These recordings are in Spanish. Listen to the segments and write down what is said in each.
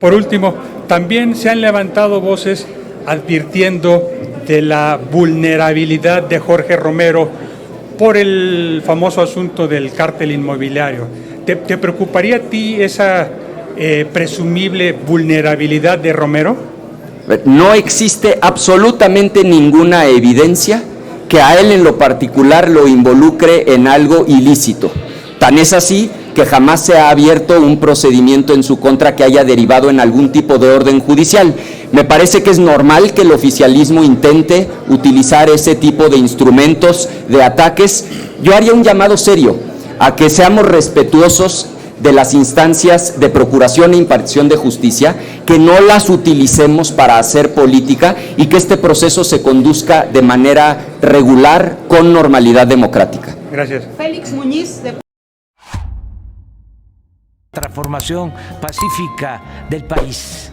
Por último, también se han levantado voces advirtiendo de la vulnerabilidad de Jorge Romero por el famoso asunto del cártel inmobiliario. ¿Te preocuparía a ti esa presumible vulnerabilidad de Romero? No existe absolutamente ninguna evidencia que a él en lo particular lo involucre en algo ilícito. Tan es así que jamás se ha abierto un procedimiento en su contra que haya derivado en algún tipo de orden judicial. Me parece que es normal que el oficialismo intente utilizar ese tipo de instrumentos de ataques. Yo haría un llamado serio a que seamos respetuosos de las instancias de procuración e impartición de justicia, que no las utilicemos para hacer política y que este proceso se conduzca de manera regular, con normalidad democrática. Gracias. Félix Muñiz, de transformación pacífica del país.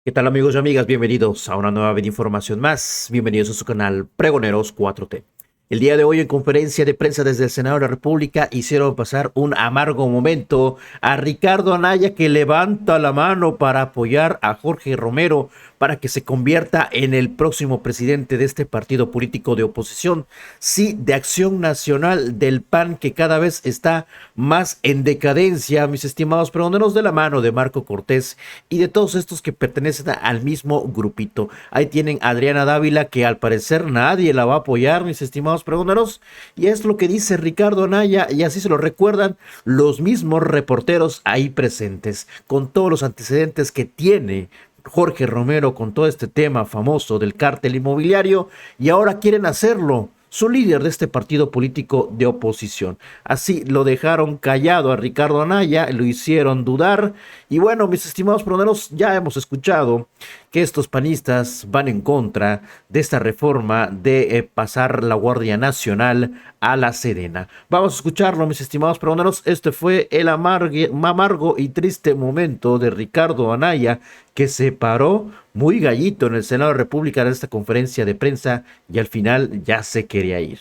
¿Qué tal, amigos y amigas? Bienvenidos a una nueva información más. Bienvenidos a su canal Pregoneros 4T. El día de hoy, en conferencia de prensa desde el Senado de la República, hicieron pasar un amargo momento a Ricardo Anaya, que levanta la mano para apoyar a Jorge Romero para que se convierta en el próximo presidente de este partido político de oposición, sí, de Acción Nacional del PAN, que cada vez está más en decadencia, mis estimados pregoneros, de la mano de Marco Cortés y de todos estos que pertenecen al mismo grupito. Ahí tienen a Adriana Dávila, que al parecer nadie la va a apoyar, mis estimados pregoneros, y es lo que dice Ricardo Anaya, y así se lo recuerdan los mismos reporteros ahí presentes, con todos los antecedentes que tiene Jorge Romero con todo este tema famoso del cártel inmobiliario, y ahora quieren hacerlo su líder de este partido político de oposición. Así lo dejaron callado a Ricardo Anaya, lo hicieron dudar, y bueno, mis estimados pregoneros, ya hemos escuchado que estos panistas van en contra de esta reforma de pasar la Guardia Nacional a la Sedena. Vamos a escucharlo, mis estimados pregoneros. Este fue el amargo y triste momento de Ricardo Anaya, que se paró muy gallito en el Senado de la República en esta conferencia de prensa y al final ya se quería ir.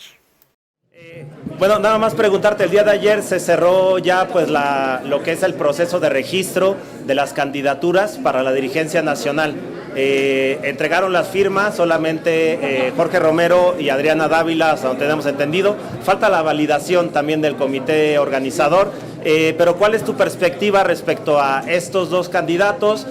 Bueno, nada más preguntarte, el día de ayer se cerró ya pues lo que es el proceso de registro de las candidaturas para la dirigencia nacional. Entregaron las firmas solamente Jorge Romero y Adriana Dávila, hasta donde tenemos entendido. Falta la validación también del comité organizador. Pero ¿cuál es tu perspectiva respecto a estos dos candidatos?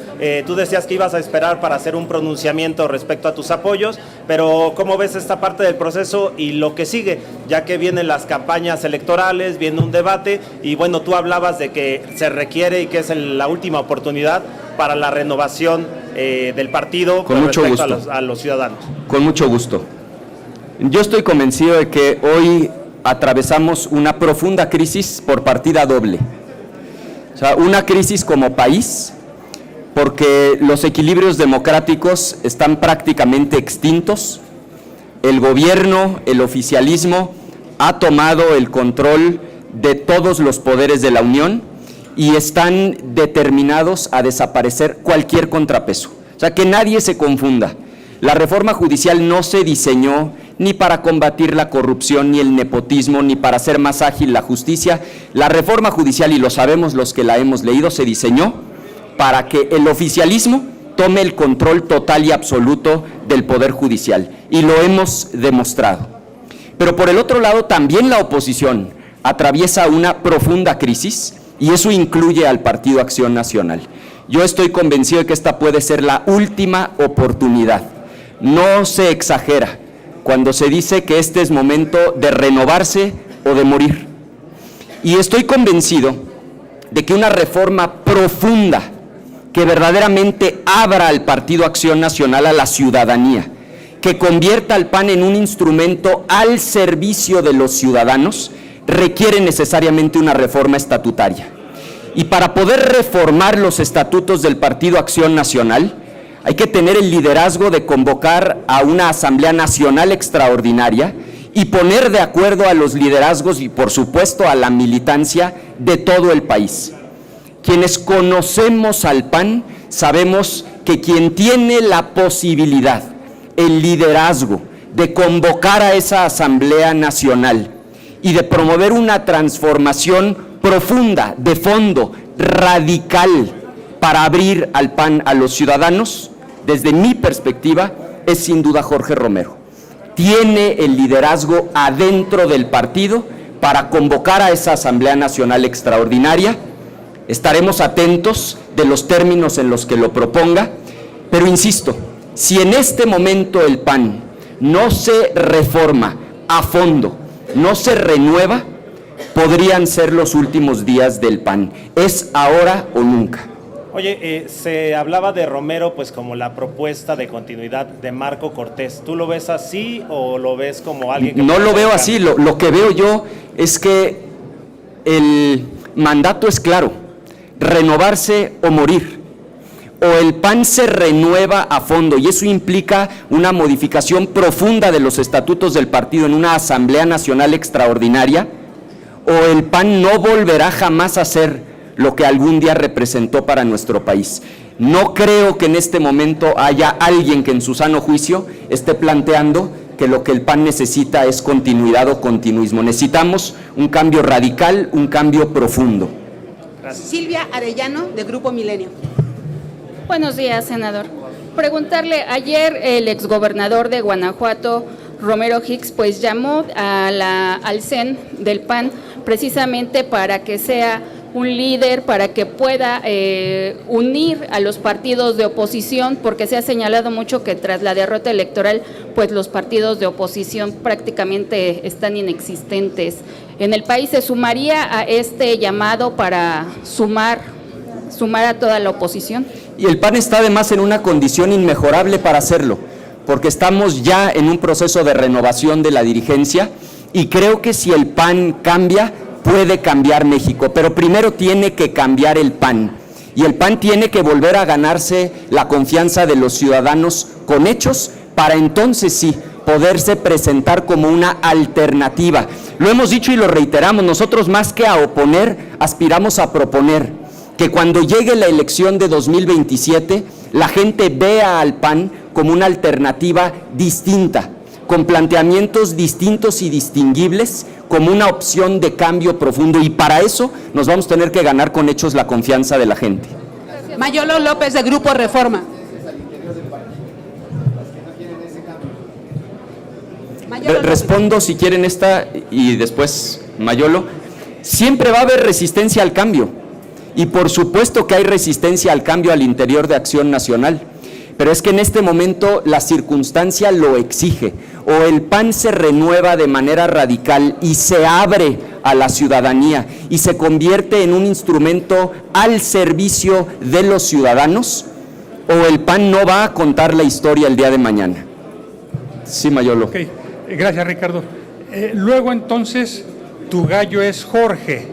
Tú decías que ibas a esperar para hacer un pronunciamiento respecto a tus apoyos, pero ¿cómo ves esta parte del proceso y lo que sigue? Ya que vienen las campañas electorales, viene un debate y bueno, tú hablabas de que se requiere y que es la última oportunidad para la renovación del partido con mucho gusto a los ciudadanos. Con mucho gusto. Yo estoy convencido de que hoy atravesamos una profunda crisis por partida doble. O sea, una crisis como país, porque los equilibrios democráticos están prácticamente extintos. El gobierno, el oficialismo, ha tomado el control de todos los poderes de la Unión y están determinados a desaparecer cualquier contrapeso. O sea, que nadie se confunda. La reforma judicial no se diseñó ni para combatir la corrupción, ni el nepotismo, ni para hacer más ágil la justicia. La reforma judicial, y lo sabemos los que la hemos leído, se diseñó para que el oficialismo tome el control total y absoluto del Poder Judicial, y lo hemos demostrado. Pero por el otro lado, también la oposición atraviesa una profunda crisis, y eso incluye al Partido Acción Nacional. Yo estoy convencido de que esta puede ser la última oportunidad. No se exagera cuando se dice que este es momento de renovarse o de morir. Y estoy convencido de que una reforma profunda que verdaderamente abra al Partido Acción Nacional a la ciudadanía, que convierta al PAN en un instrumento al servicio de los ciudadanos, requiere necesariamente una reforma estatutaria. Y para poder reformar los estatutos del Partido Acción Nacional, hay que tener el liderazgo de convocar a una Asamblea Nacional extraordinaria y poner de acuerdo a los liderazgos y, por supuesto, a la militancia de todo el país. Quienes conocemos al PAN sabemos que quien tiene la posibilidad, el liderazgo de convocar a esa Asamblea Nacional y de promover una transformación profunda, de fondo, radical, para abrir al PAN a los ciudadanos, desde mi perspectiva, es sin duda Jorge Romero. Tiene el liderazgo adentro del partido para convocar a esa Asamblea Nacional Extraordinaria. Estaremos atentos de los términos en los que lo proponga, pero insisto, si en este momento el PAN no se reforma a fondo, no se renueva, podrían ser los últimos días del PAN. Es ahora o nunca. Oye, se hablaba de Romero pues como la propuesta de continuidad de Marco Cortés. ¿Tú lo ves así o lo ves como alguien que... No lo veo así, lo que veo yo es que el mandato es claro, renovarse o morir. O el PAN se renueva a fondo y eso implica una modificación profunda de los estatutos del partido en una Asamblea Nacional Extraordinaria, o el PAN no volverá jamás a ser lo que algún día representó para nuestro país. No creo que en este momento haya alguien que en su sano juicio esté planteando que lo que el PAN necesita es continuidad o continuismo. Necesitamos un cambio radical, un cambio profundo. Gracias. Silvia Arellano, de Grupo Milenio. Buenos días, senador. Preguntarle, ayer el exgobernador de Guanajuato, Romero Hicks, pues llamó al CEN del PAN precisamente para que sea un líder, para que pueda unir a los partidos de oposición, porque se ha señalado mucho que tras la derrota electoral, pues los partidos de oposición prácticamente están inexistentes en el país. ¿Se sumaría a este llamado para sumar a toda la oposición? Y el PAN está además en una condición inmejorable para hacerlo, porque estamos ya en un proceso de renovación de la dirigencia y creo que si el PAN cambia, puede cambiar México, pero primero tiene que cambiar el PAN. Y el PAN tiene que volver a ganarse la confianza de los ciudadanos con hechos para entonces sí poderse presentar como una alternativa. Lo hemos dicho y lo reiteramos, nosotros más que a oponer, aspiramos a proponer que cuando llegue la elección de 2027, la gente vea al PAN como una alternativa distinta, con planteamientos distintos y distinguibles, como una opción de cambio profundo, y para eso nos vamos a tener que ganar con hechos la confianza de la gente. Mayolo López, de Grupo Reforma. Respondo si quieren esta y después Mayolo. Siempre va a haber resistencia al cambio y por supuesto que hay resistencia al cambio al interior de Acción Nacional, pero es que en este momento la circunstancia lo exige. O el PAN se renueva de manera radical y se abre a la ciudadanía y se convierte en un instrumento al servicio de los ciudadanos, o el PAN no va a contar la historia el día de mañana. Sí, Mayolo. Ok, gracias, Ricardo. Luego entonces, tu gallo es Jorge.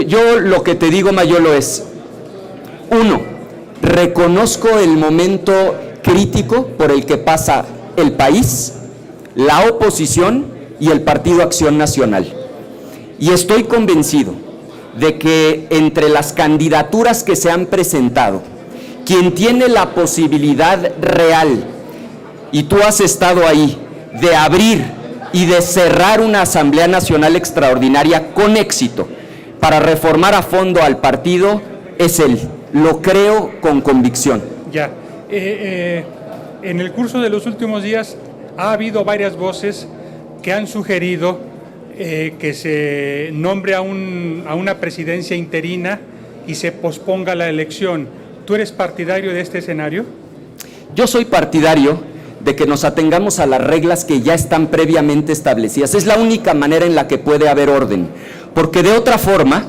Yo lo que te digo, Mayolo, es, uno, reconozco el momento crítico por el que pasa el país, la oposición y el Partido Acción Nacional. Y estoy convencido de que entre las candidaturas que se han presentado, quien tiene la posibilidad real, y tú has estado ahí, de abrir y de cerrar una Asamblea Nacional Extraordinaria con éxito para reformar a fondo al partido, es él. Lo creo con convicción. Ya. En el curso de los últimos días ha habido varias voces que han sugerido que se nombre a una presidencia interina y se posponga la elección. ¿Tú eres partidario de este escenario? Yo soy partidario de que nos atengamos a las reglas que ya están previamente establecidas. Es la única manera en la que puede haber orden, porque de otra forma,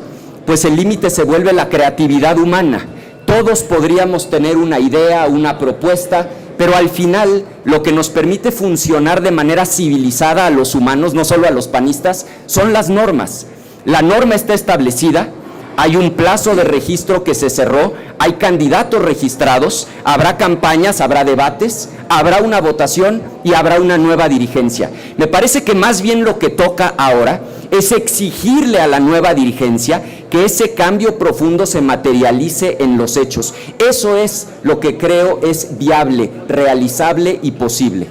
pues el límite se vuelve la creatividad humana. Todos podríamos tener una idea, una propuesta, pero al final lo que nos permite funcionar de manera civilizada a los humanos, no solo a los panistas, son las normas. La norma está establecida, hay un plazo de registro que se cerró, hay candidatos registrados, habrá campañas, habrá debates, habrá una votación y habrá una nueva dirigencia. Me parece que más bien lo que toca ahora es exigirle a la nueva dirigencia que ese cambio profundo se materialice en los hechos. Eso es lo que creo es viable, realizable y posible.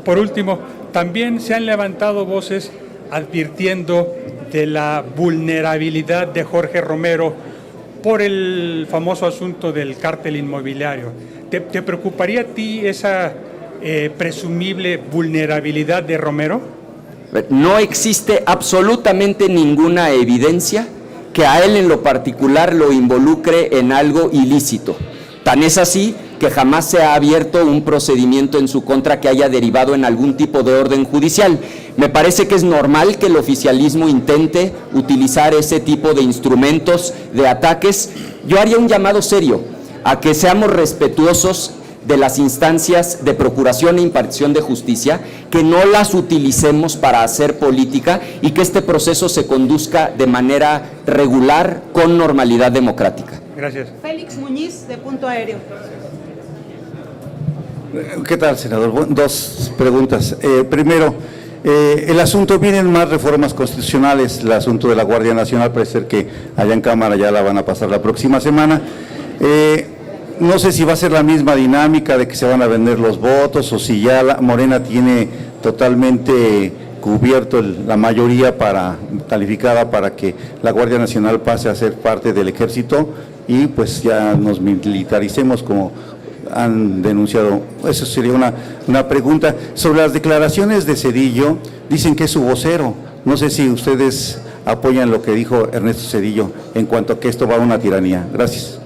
Por último, también se han levantado voces advirtiendo de la vulnerabilidad de Jorge Romero por el famoso asunto del cártel inmobiliario. ¿Te preocuparía a ti esa presumible vulnerabilidad de Romero? No existe absolutamente ninguna evidencia que a él en lo particular lo involucre en algo ilícito. Tan es así que jamás se ha abierto un procedimiento en su contra que haya derivado en algún tipo de orden judicial. Me parece que es normal que el oficialismo intente utilizar ese tipo de instrumentos, de ataques. Yo haría un llamado serio a que seamos respetuosos de las instancias de procuración e impartición de justicia, que no las utilicemos para hacer política y que este proceso se conduzca de manera regular, con normalidad democrática. Gracias. Félix Muñiz, de Punto Aéreo. ¿Qué tal, senador? Dos preguntas. Primero, el asunto, vienen más reformas constitucionales, el asunto de la Guardia Nacional, parece ser que allá en Cámara ya la van a pasar la próxima semana. No sé si va a ser la misma dinámica de que se van a vender los votos o si ya Morena tiene totalmente cubierto la mayoría calificada para que la Guardia Nacional pase a ser parte del Ejército y pues ya nos militaricemos como han denunciado. Eso sería una pregunta. Sobre las declaraciones de Zedillo, dicen que es su vocero. No sé si ustedes apoyan lo que dijo Ernesto Zedillo en cuanto a que esto va a una tiranía. Gracias.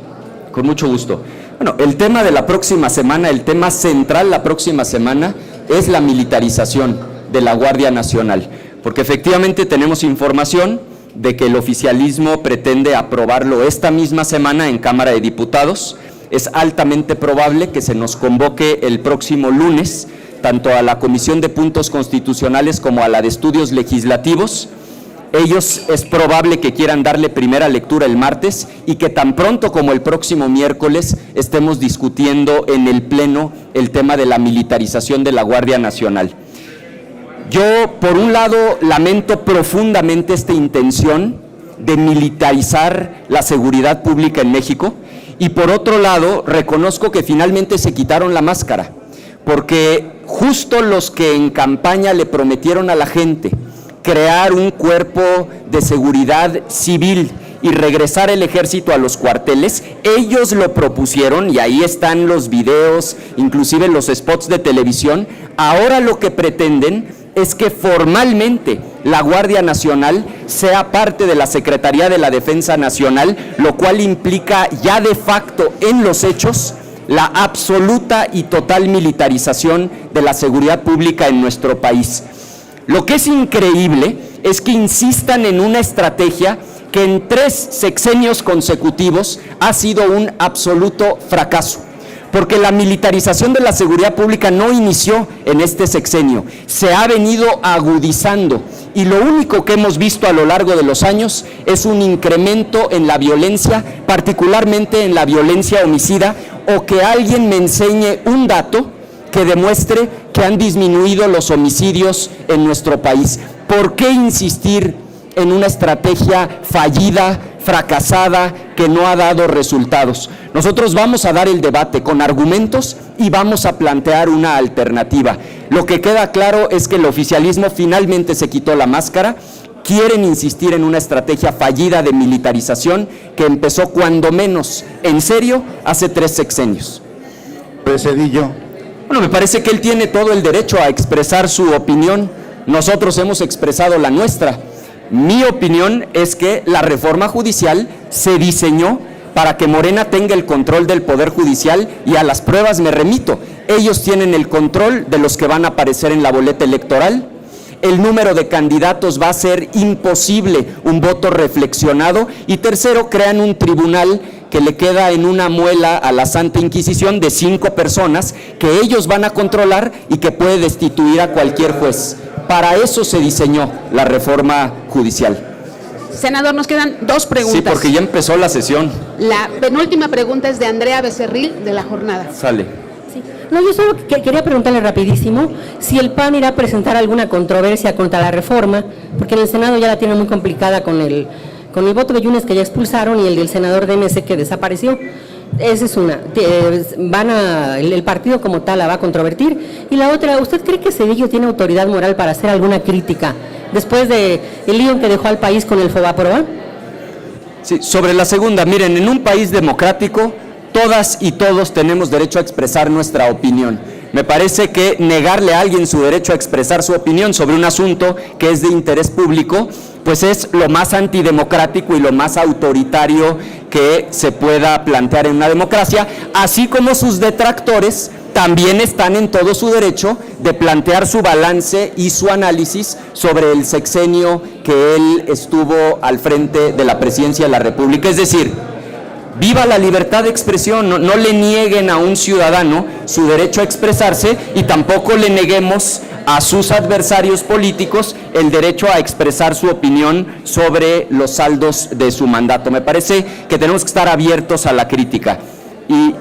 Con mucho gusto. Bueno, el tema de la próxima semana, el tema central la próxima semana es la militarización de la Guardia Nacional, porque efectivamente tenemos información de que el oficialismo pretende aprobarlo esta misma semana en Cámara de Diputados. Es altamente probable que se nos convoque el próximo lunes, tanto a la Comisión de Puntos Constitucionales como a la de Estudios Legislativos. Ellos es probable que quieran darle primera lectura el martes y que tan pronto como el próximo miércoles estemos discutiendo en el Pleno el tema de la militarización de la Guardia Nacional. Yo, por un lado, lamento profundamente esta intención de militarizar la seguridad pública en México y por otro lado, reconozco que finalmente se quitaron la máscara, porque justo los que en campaña le prometieron a la gente crear un cuerpo de seguridad civil y regresar el ejército a los cuarteles, ellos lo propusieron y ahí están los videos, inclusive los spots de televisión. Ahora lo que pretenden es que formalmente la Guardia Nacional sea parte de la Secretaría de la Defensa Nacional, lo cual implica ya de facto en los hechos la absoluta y total militarización de la seguridad pública en nuestro país. Lo que es increíble es que insistan en una estrategia que en 3 sexenios consecutivos ha sido un absoluto fracaso, porque la militarización de la seguridad pública no inició en este sexenio, se ha venido agudizando y lo único que hemos visto a lo largo de los años es un incremento en la violencia, particularmente en la violencia homicida, o que alguien me enseñe un dato que demuestre que han disminuido los homicidios en nuestro país. ¿Por qué insistir en una estrategia fallida, fracasada, que no ha dado resultados? Nosotros vamos a dar el debate con argumentos y vamos a plantear una alternativa. Lo que queda claro es que el oficialismo finalmente se quitó la máscara. Quieren insistir en una estrategia fallida de militarización que empezó cuando menos, en serio, hace 3 sexenios. Zedillo. Bueno, me parece que él tiene todo el derecho a expresar su opinión. Nosotros hemos expresado la nuestra. Mi opinión es que la reforma judicial se diseñó para que Morena tenga el control del Poder Judicial y a las pruebas me remito. Ellos tienen el control de los que van a aparecer en la boleta electoral. El número de candidatos va a ser imposible, un voto reflexionado. Y tercero, crean un tribunal que le queda en una muela a la Santa Inquisición de 5 personas que ellos van a controlar y que puede destituir a cualquier juez. Para eso se diseñó la reforma judicial. Senador, nos quedan 2 preguntas. Sí, porque ya empezó la sesión. La penúltima pregunta es de Andrea Becerril, de La Jornada. Sale. Sí. No, yo solo quería preguntarle rapidísimo si el PAN irá a presentar alguna controversia contra la reforma, porque en el Senado ya la tiene muy complicada con el voto de Yunes que ya expulsaron y el del senador de MC que desapareció. Esa es una. El partido como tal la va a controvertir. Y la otra, ¿usted cree que Zedillo tiene autoridad moral para hacer alguna crítica después de el lío que dejó al país con el Fobaproa? Sí, sobre la segunda, miren, en un país democrático, todas y todos tenemos derecho a expresar nuestra opinión. Me parece que negarle a alguien su derecho a expresar su opinión sobre un asunto que es de interés público, pues es lo más antidemocrático y lo más autoritario que se pueda plantear en una democracia, así como sus detractores también están en todo su derecho de plantear su balance y su análisis sobre el sexenio que él estuvo al frente de la presidencia de la República. Es decir, viva la libertad de expresión, no le nieguen a un ciudadano su derecho a expresarse y tampoco le neguemos a sus adversarios políticos el derecho a expresar su opinión sobre los saldos de su mandato. Me parece que tenemos que estar abiertos a la crítica. Y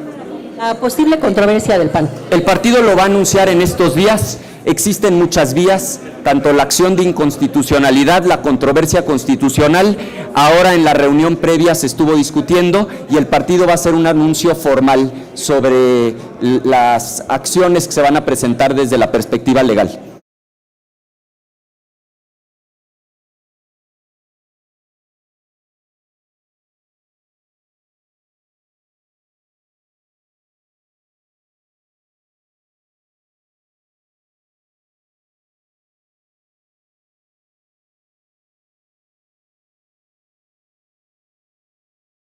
la posible controversia del PAN. el partido lo va a anunciar en estos días. Existen muchas vías, tanto la acción de inconstitucionalidad, la controversia constitucional. Ahora en la reunión previa se estuvo discutiendo y el partido va a hacer un anuncio formal sobre las acciones que se van a presentar desde la perspectiva legal.